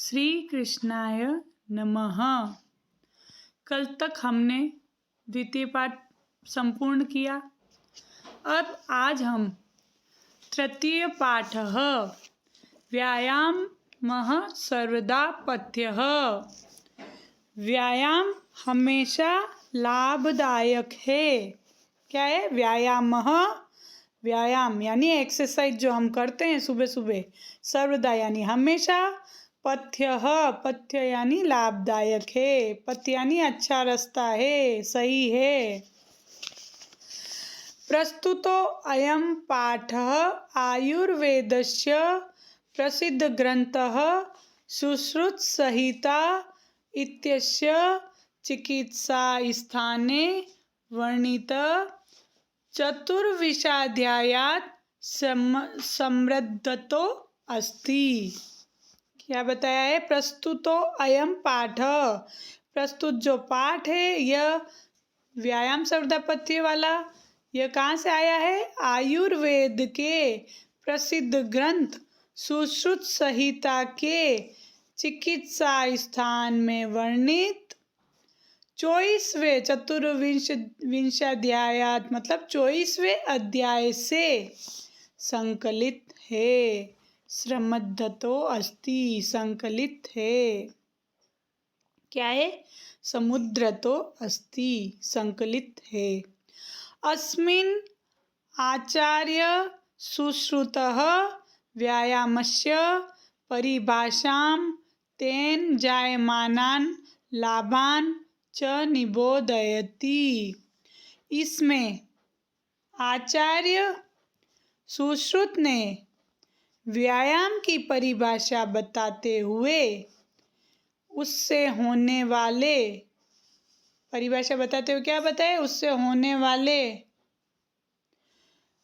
श्री कृष्णाय नमः। कल तक हमने द्वितीय पाठ संपूर्ण किया। अब आज हम तृतीय पाठ व्यायामः सर्वदा पथ्यः। व्यायाम हमेशा लाभदायक है। क्या है? व्यायाम यानी एक्सरसाइज जो हम करते हैं सुबह सुबह, सर्वदा यानी हमेशा, पथ्य यानी लाभदायक है, पथ्य यानी अच्छा रास्ता है, सही है। प्रस्तुतो अयं पाठः आयुर्वेदस्य प्रसिद्ध ग्रंथः सुश्रुतसंहिता इत्यस्य चिकित्सा स्थाने वर्णित चतुर्विंशाध्यायात् समृद्धतो अस्ति। क्या बताया है? प्रस्तुतो अयम पाठ, प्रस्तुत जो पाठ है यह व्यायाम सर्वदा पथ्य वाला, यह कहाँ से आया है? आयुर्वेद के प्रसिद्ध ग्रंथ सुश्रुत संहिता के चिकित्सा स्थान में वर्णित 24वें चतुर्विंशाध्यायात मतलब 24वें अध्याय से संकलित है। समृद्धतो अस्ति, संकलित है। क्या है? समुद्रतो अस्ति, संकलित है। अस्मिन् आचार्य सुश्रुतः व्यायामस्य परिभाषां तेन जायमानान् लाभान् च निबोधयति। इसमें आचार्य सुश्रुत ने व्यायाम की परिभाषा बताते हुए उससे होने वाले, परिभाषा बताते हुए क्या बताए? उससे होने वाले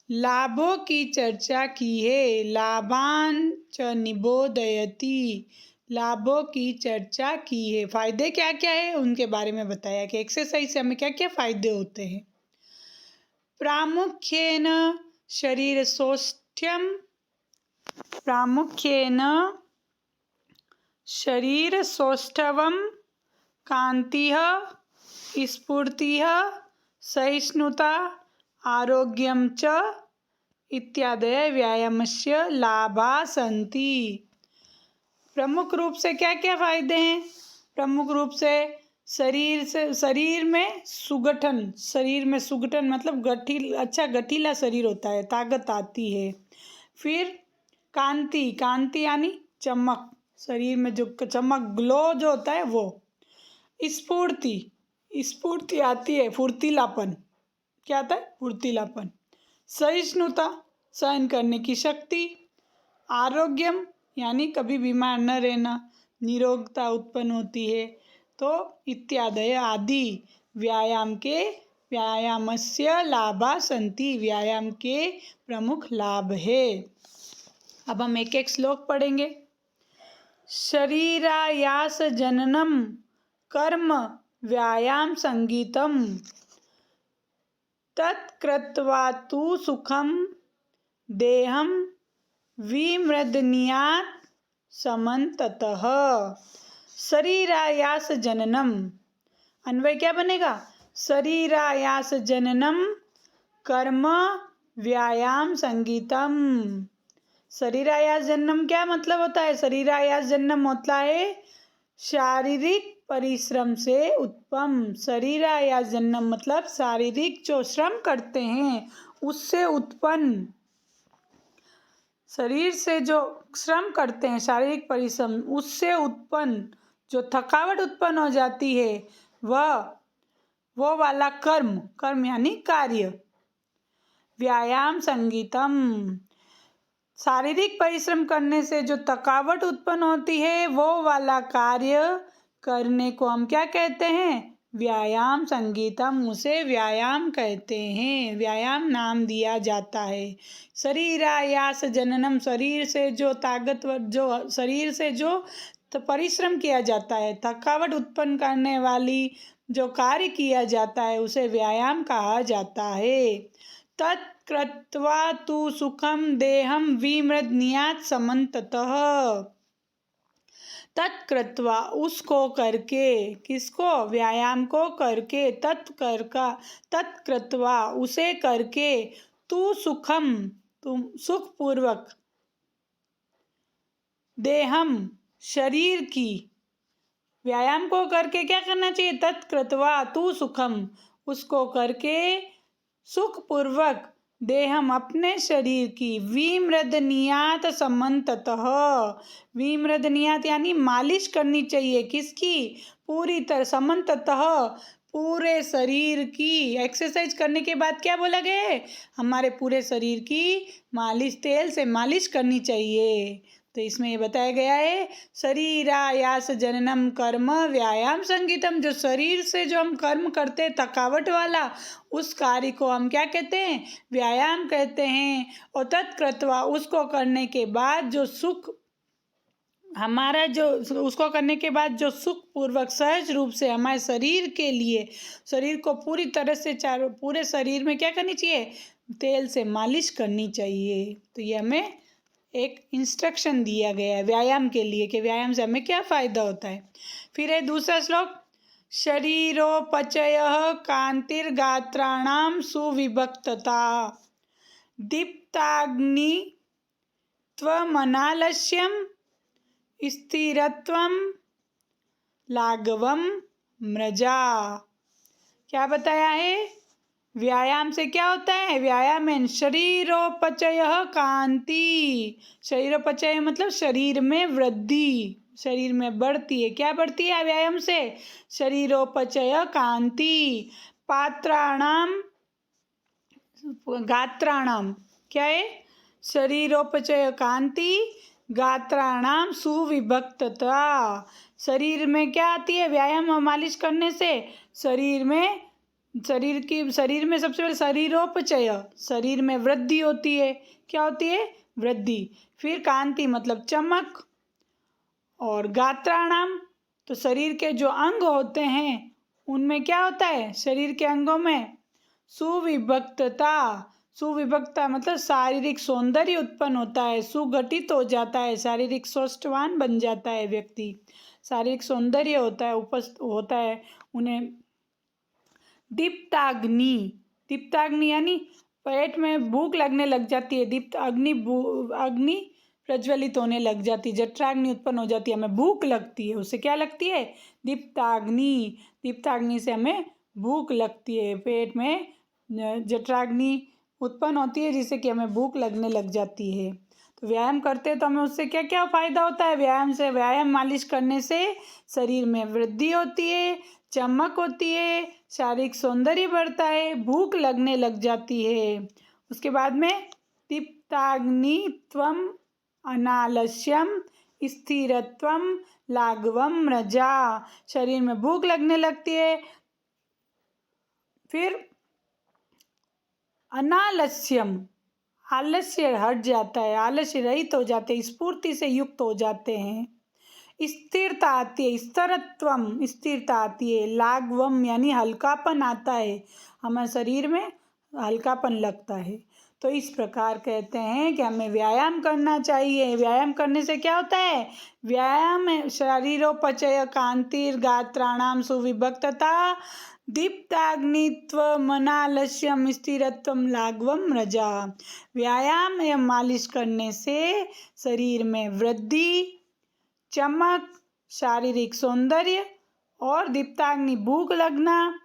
लाभों की चर्चा की है। लाभान च निबोधयति, लाभों की चर्चा की है। फायदे क्या क्या है उनके बारे में बताया कि एक्सरसाइज से हमें क्या क्या फायदे होते हैं। प्रामुख्येन शरीर सौष्ठ्यम, प्रामुख्येन शरीर सौष्ठवम, कांतिः, स्फूर्तिः, सहिष्णुता, आरोग्यम च इत्यादि व्यायामस्य लाभा सन्ति। प्रमुख रूप से क्या क्या फायदे हैं? प्रमुख रूप से शरीर में सुगठन मतलब अच्छा गठीला शरीर होता है, ताकत आती है। फिर कांति यानी चमक, शरीर में जो चमक, ग्लो जो होता है वो। स्फूर्ति आती है, फुर्तीलापन। क्या आता है? फुर्तीलापन। सहिष्णुता, सहन करने की शक्ति। आरोग्यम यानी कभी बीमार न रहना, निरोगता उत्पन्न होती है। तो इत्यादि आदि व्यायामस्य लाभा सन्ति, व्यायाम के प्रमुख लाभ है। अब हम एक एक श्लोक पढ़ेंगे। शरीरायास जननम कर्म व्यायाम संगीतम तत्कृत्वा तु सुखम देहम विमृदनीयात् समन्ततः। शरीरायास जननम, अन्वय क्या बनेगा? शरीरायास जननम कर्म व्यायाम संगीतम। शरीरायास जन्म क्या मतलब होता है? शरीरायास जन्म होता है शारीरिक परिश्रम से उत्पन्न। शरीरायास जन्म मतलब शारीरिक जो श्रम करते हैं उससे उत्पन्न, शरीर से जो श्रम करते हैं, शारीरिक परिश्रम, उससे उत्पन्न जो थकावट उत्पन्न हो जाती है वो वाला कर्म यानी कार्य। व्यायाम संगीतम, शारीरिक परिश्रम करने से जो थकावट उत्पन्न होती है वो वाला कार्य करने को हम क्या कहते हैं? व्यायाम संगीतम, उसे व्यायाम कहते हैं, व्यायाम नाम दिया जाता है। शरीरायास जननम, शरीर से जो परिश्रम किया जाता है, थकावट उत्पन्न करने वाली जो कार्य किया जाता है उसे व्यायाम कहा जाता है। तत्कृत्वा तु सुखम देहम विमृदनीयात् समन्ततः, तत्कृत्वा उसको करके, किसको, व्यायाम को करके, तत्कृत्वा उसे करके, तू सुखम तुम सुखपूर्वक, देहम शरीर की, व्यायाम को करके क्या करना चाहिए, तत्कृत्वा तू सुखम उसको करके, सुखपूर्वक, देहम अपने शरीर की, विमृदनीयात समन्ततः, विमृदनीयात यानी मालिश करनी चाहिए, किसकी, पूरी तरह, समन्ततः पूरे शरीर की। एक्सरसाइज करने के बाद क्या बोला गया है, हमारे पूरे शरीर की मालिश, तेल से मालिश करनी चाहिए। तो इसमें ये बताया गया है, शरीरायास जननम कर्म व्यायाम संगीतम, जो शरीर से जो हम कर्म करते हैं थकावट वाला, उस कार्य को हम क्या कहते हैं, व्यायाम कहते हैं। और तत्कृत्वा उसको करने के बाद जो सुख, हमारा जो उसको करने के बाद जो सुख पूर्वक सहज रूप से हमारे शरीर के लिए, शरीर को पूरी तरह से चारों पूरे शरीर में क्या करनी चाहिए, तेल से मालिश करनी चाहिए। तो ये हमें एक इंस्ट्रक्शन दिया गया है व्यायाम के लिए कि व्यायाम से हमें क्या फ़ायदा होता है। फिर है दूसरा श्लोक, शरीरोपचय कांतिर्गात्राणाम सुविभक्तता, दीप्ताग्नित्वमनालस्यम स्थिरत्वम लाघवम मृजा। क्या बताया है, व्यायाम से क्या होता है, व्यायाम में शरीरोपचय कांति, शरीरोपचय मतलब शरीर में वृद्धि, शरीर में बढ़ती है, क्या बढ़ती है व्यायाम से, शरीरोपचय कांति, पात्राणाम गात्राणाम, क्या है, शरीरोपचय कांति, गात्राणाम सुविभक्तता, शरीर में क्या आती है व्यायाम और मालिश करने से, शरीर में सबसे पहले शरीरोपचय, शरीर में वृद्धि होती है, क्या होती है, वृद्धि। फिर कांति मतलब चमक, और गात्राणाम तो शरीर के जो अंग होते हैं उनमें क्या होता है, शरीर के अंगों में सुविभक्तता, सुविभक्तता मतलब शारीरिक सौंदर्य उत्पन्न होता है, सुगठित हो जाता है, शारीरिक स्वस्थवान बन जाता है व्यक्ति, शारीरिक सौंदर्य होता है, होता है उन्हें। दीप्ताग्नि, दीप्ताग्नि यानी पेट में भूख लगने लग जाती है, दीप्त अग्नि अग्नि प्रज्वलित होने लग जाती है, जठराग्नि उत्पन्न हो जाती है, हमें भूख लगती है, उससे क्या लगती है, दीप्ताग्नि, दीप्ताग्नि से हमें भूख लगती है, पेट में जठराग्नि उत्पन्न होती है जिससे कि हमें भूख लगने लग जाती है। तो व्यायाम करते हैं तो हमें उससे क्या क्या फ़ायदा होता है, व्यायाम मालिश करने से शरीर में वृद्धि होती है, चमक होती है, शारीरिक सौंदर्य बढ़ता है, भूख लगने लग जाती है। उसके बाद में दीप्ताग्नित्वम अनालस्यम स्थिरत्वम लाघवम मृजा, शरीर में भूख लगने लगती है। फिर अनालस्यम, आलस्य हट जाता है, आलस्य रहित हो जाते हैं, स्फूर्ति से युक्त हो जाते हैं। स्थिरता आती है, स्थिरत्वम स्थिरता आती है, लाघवम यानी हल्कापन आता है, हमारे शरीर में हल्कापन लगता है। तो इस प्रकार कहते हैं कि हमें व्यायाम करना चाहिए। व्यायाम करने से क्या होता है, व्यायाम शरीरोपचय कांतिर्गात्राणाम सुविभक्तता दीप्ताग्नित्वमनालस्यम स्थिरत्वम लाघवम मृजा। व्यायाम एवं मालिश करने से शरीर में वृद्धि, चमक, शारीरिक सौंदर्य और दीप्ताग्नि भूख लगना,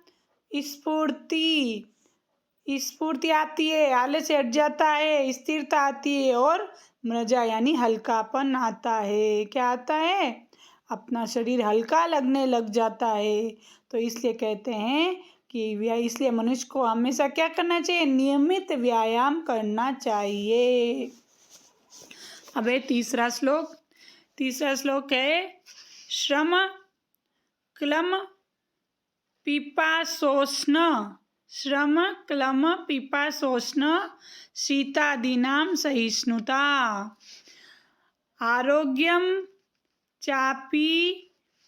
स्फूर्ति आती है, आलस्य हट जाता है, स्थिरता आती है और मृजा यानी हल्कापन आता है। क्या आता है, अपना शरीर हल्का लगने लग जाता है। तो इसलिए कहते हैं कि इसलिए मनुष्य को हमेशा क्या करना चाहिए, नियमित व्यायाम करना चाहिए। अब है तीसरा श्लोक है, श्रम क्लम पिपाशोष्ण शीतादीनां सहिष्णुता, आरोग्यम चापि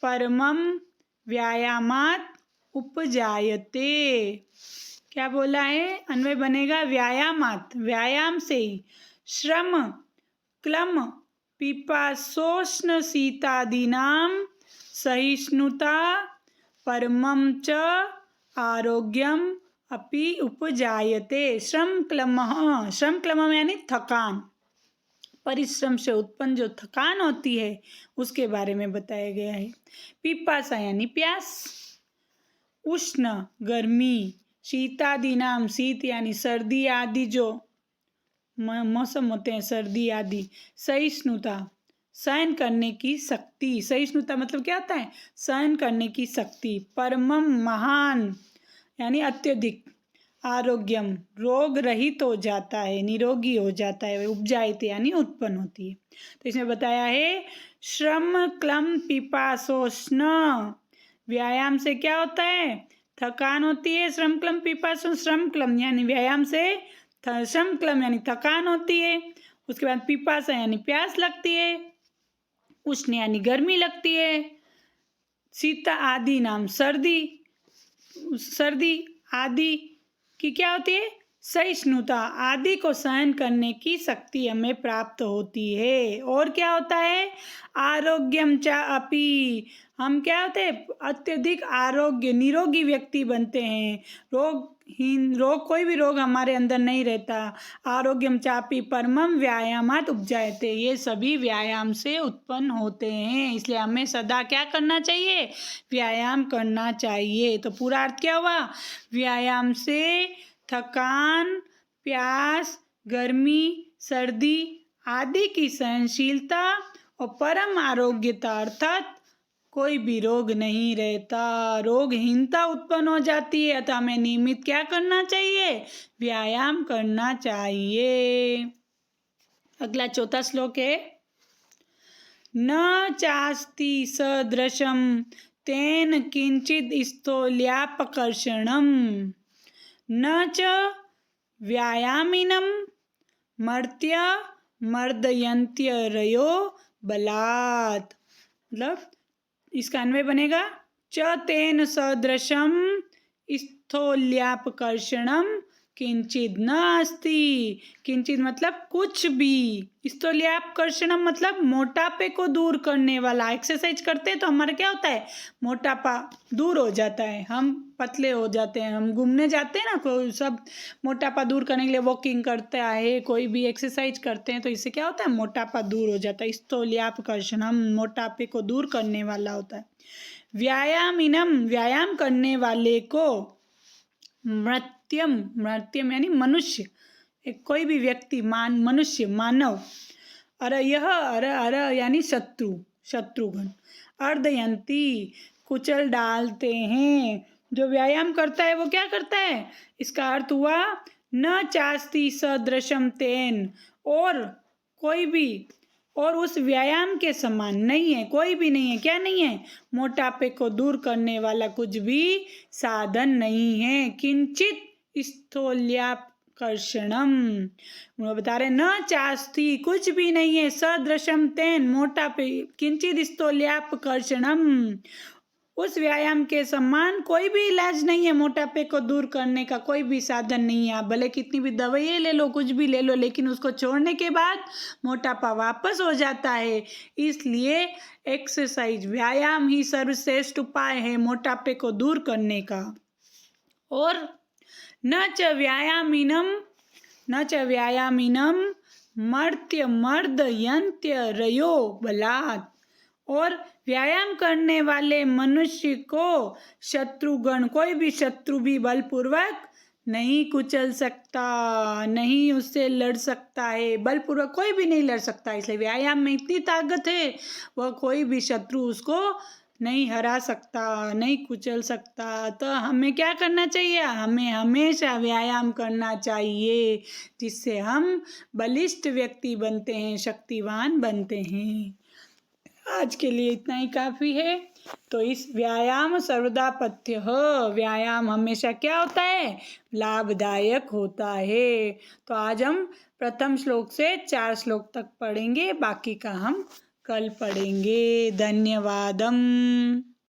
परमं व्यायामात् उपजायते। क्या बोला है, अन्वय बनेगा व्यायामात्, व्यायाम से ही, श्रम क्लम पिपासोष्ण शीतादीनां सहिष्णुता परमं च आरोग्यम अपि उपजायते। श्रम क्लमः यानी थकान, परिश्रम से उत्पन्न जो थकान होती है उसके बारे में बताया गया है। पिपासा यानी प्यास, उष्ण गर्मी, शीतादि नाम शीत यानी सर्दी आदि जो मौसम होते हैं सर्दी आदि, सहिष्णुता सहन करने की शक्ति, सहिष्णुता मतलब क्या होता है सहन करने की शक्ति, परमम महान यानी अत्यधिक, आरोग्यम रोग रहित हो जाता है, निरोगी हो जाता है, उपजायते यानी उत्पन्न होती है। तो इसमें बताया है श्रम क्लम पिपासोष्ण, व्यायाम से क्या होता है थकान होती है। श्रम क्लम पिपासो, श्रम क्लम यानी व्यायाम से, श्रम क्लम यानी थकान होती है। उसके बाद पिपासा यानी प्यास लगती है, उष्ण यानी गर्मी लगती है, शीता आदि नाम सर्दी, सर्दी आदि की क्या होती है सहिष्णुता, आदि को सहन करने की शक्ति हमें प्राप्त होती है। और क्या होता है आरोग्यम च अपि, हम क्या होते हैं अत्यधिक आरोग्य निरोगी व्यक्ति बनते हैं, रोग कोई भी रोग हमारे अंदर नहीं रहता। आरोग्यम चापी परमम व्यायामात उपजायते, ये सभी व्यायाम से उत्पन्न होते हैं। इसलिए हमें सदा क्या करना चाहिए व्यायाम करना चाहिए। तो पूरा अर्थ क्या हुआ व्यायाम से थकान, प्यास, गर्मी, सर्दी आदि की सहनशीलता और परम आरोग्यता अर्थात कोई भी रोग नहीं रहता, रोगहीनता उत्पन्न हो जाती है। अतः हमें नियमित क्या करना चाहिए व्यायाम करना चाहिए। अगला चौथा श्लोक है न चास्ति सदृशं तेन किंचित स्थौल्यापकर्षणं न च व्यायामिनं मर्त्य मर्दयन्त्यरयो बलात्। मतलब इसका अन्वय बनेगा च तेन सदृशं स्थौल्यापकर्षणं किंचित न अस्ति। किंचित मतलब कुछ भी, स्थौल्यापकर्षणम मतलब मोटापे को दूर करने वाला। एक्सरसाइज करते हैं तो हमारा क्या होता है मोटापा दूर हो जाता है, हम पतले हो जाते हैं। हम घूमने जाते हैं ना, कोई सब मोटापा दूर करने के लिए वॉकिंग करता है, कोई भी एक्सरसाइज करते हैं तो इससे क्या होता है मोटापा दूर हो जाता है। स्थौल्यापकर्षणम मोटापे को दूर करने वाला होता है। व्यायामिनम व्यायाम करने वाले को, मर्त्यम मर्त्यम यानी मनुष्य, एक कोई भी व्यक्ति मनुष्य मानव, अर यानी शत्रुघ्न, अर्धयंती कुचल डालते हैं। जो व्यायाम करता है वो क्या करता है, इसका अर्थ हुआ न चास्ति सदृशम तेन, और कोई भी और उस व्यायाम के समान नहीं है, कोई भी नहीं है। क्या नहीं है मोटापे को दूर करने वाला कुछ भी साधन नहीं है। किंचित स्थौल्यापकर्षणम वो बता रहे न चास्ति कुछ भी नहीं है, सदृशम तेन मोटापे, किंचित स्थौल्यापकर्षणम उस व्यायाम के समान कोई भी इलाज नहीं है। मोटापे को दूर करने का कोई भी साधन नहीं है। आप भले कितनी भी दवाइयाँ ले लो, कुछ भी ले लो, लेकिन उसको छोड़ने के बाद मोटापा वापस हो जाता है। इसलिए एक्सरसाइज व्यायाम ही सर्वश्रेष्ठ उपाय है मोटापे को दूर करने का। और न च व्यायामिनम मर्त्य मर्दयन्त्य रयो बलात्, और व्यायाम करने वाले मनुष्य को शत्रुगण, कोई भी शत्रु भी बलपूर्वक नहीं कुचल सकता, नहीं उससे लड़ सकता है। बलपूर्वक कोई भी नहीं लड़ सकता। इसलिए व्यायाम में इतनी ताकत है वह कोई भी शत्रु उसको नहीं हरा सकता, नहीं कुचल सकता। तो हमें क्या करना चाहिए, हमें हमेशा व्यायाम करना चाहिए, जिससे हम बलिष्ठ व्यक्ति बनते हैं, शक्तिवान बनते हैं। आज के लिए इतना ही काफ़ी है। तो इस व्यायाम सर्वदा पथ्य हो, व्यायाम हमेशा क्या होता है लाभदायक होता है। तो आज हम प्रथम श्लोक से 4 श्लोक तक पढ़ेंगे, बाकी का हम कल पढ़ेंगे। धन्यवादम।